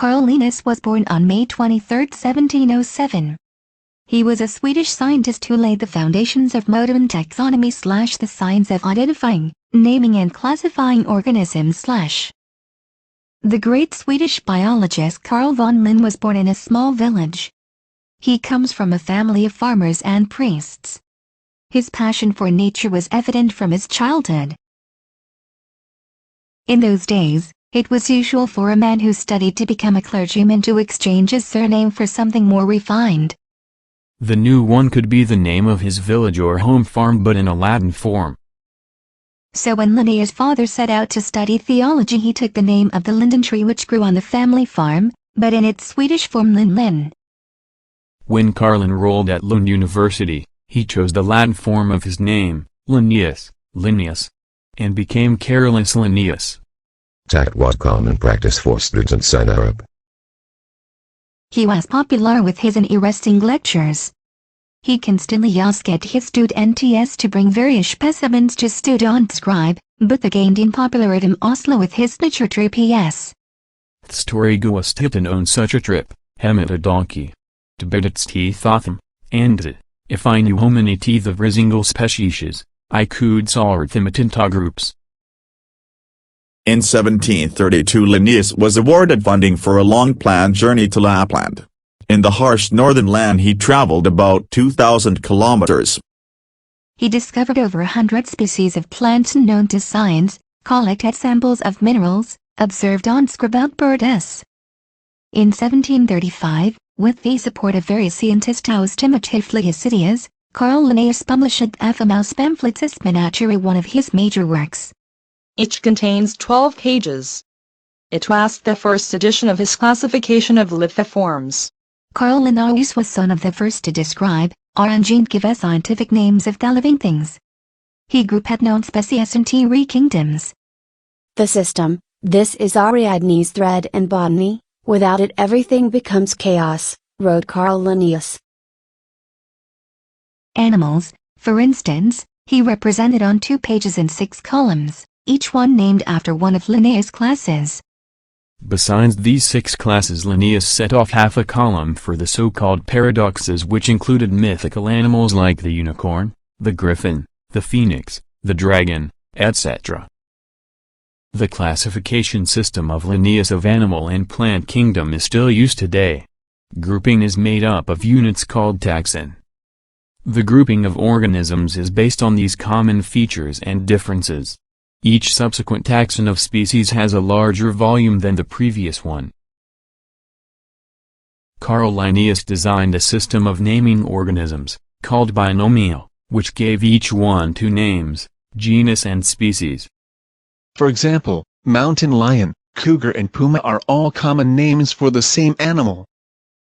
Karl Linnaeus was born on May 23, 1707. He was a Swedish scientist who laid the foundations of modern taxonomy / the science of identifying, naming and classifying organisms / The great Swedish biologist Carl von Linné was born in a small village. He comes from a family of farmers and priests. His passion for nature was evident from his childhood. In those days, it was usual for a man who studied to become a clergyman to exchange his surname for something more refined. The new one could be the name of his village or home farm but in a Latin form. So when Linnaeus' father set out to study theology, he took the name of the linden tree which grew on the family farm, but in its Swedish form Lin. When Karl enrolled at Lund University, he chose the Latin form of his name, Linnaeus, and became Carolus Linnaeus. That was common practice for students in Europe. He was popular with his interesting lectures. He constantly asked his students to bring various specimens to Stoyanova, but they gained in popularity in Oslo with his nature trips. Storygåstitten on such a trip, hemmet a donkey. To bet its teeth off him, and if I knew how many teeth of Risingle species, I could sort them into groups. In 1732 Linnaeus was awarded funding for a long-planned journey to Lapland. In the harsh northern land he traveled about 2,000 kilometers. He discovered over 100 species of plants known to science, collected samples of minerals, observed about birds. In 1735, with the support of various scientists Timothy Karl Linnaeus published the famous pamphlet Systema, one of his major works. Each contains 12 pages. It was the first edition of his classification of lithoforms. Karl Linnaeus was one of the first to describe, arrange and give scientific names of the living things. He grouped known species in 3 kingdoms. The system, this is Ariadne's thread in botany, without it everything becomes chaos, wrote Karl Linnaeus. Animals, for instance, he represented on 2 pages in 6 columns, each one named after one of Linnaeus' classes. Besides these 6 classes, Linnaeus set off half a column for the so-called paradoxes, which included mythical animals like the unicorn, the griffin, the phoenix, the dragon, etc. The classification system of Linnaeus of animal and plant kingdom is still used today. Grouping is made up of units called taxon. The grouping of organisms is based on these common features and differences. Each subsequent taxon of species has a larger volume than the previous one. Karl Linnaeus designed a system of naming organisms, called binomial, which gave each one 2 names, genus and species. For example, mountain lion, cougar and puma are all common names for the same animal.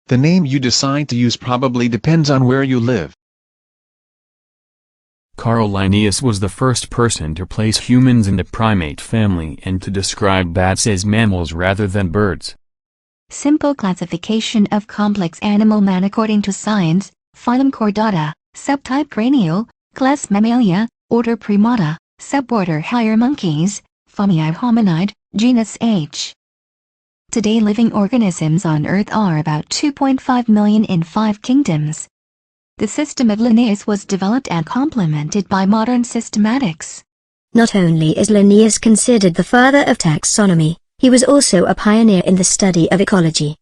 The name you decide to use probably depends on where you live. Karl Linnaeus was the first person to place humans in the primate family and to describe bats as mammals rather than birds. Simple classification of complex animal man according to science, phylum Chordata, subtype Cranial, class Mammalia, order Primata, suborder Higher monkeys, family Hominid, genus H. Today living organisms on Earth are about 2.5 million in 5 kingdoms. The system of Linnaeus was developed and complemented by modern systematics. Not only is Linnaeus considered the father of taxonomy, he was also a pioneer in the study of ecology.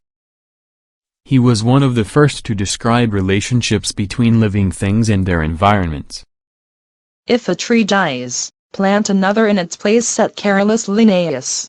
He was one of the first to describe relationships between living things and their environments. If a tree dies, plant another in its place, said Carolus Linnaeus.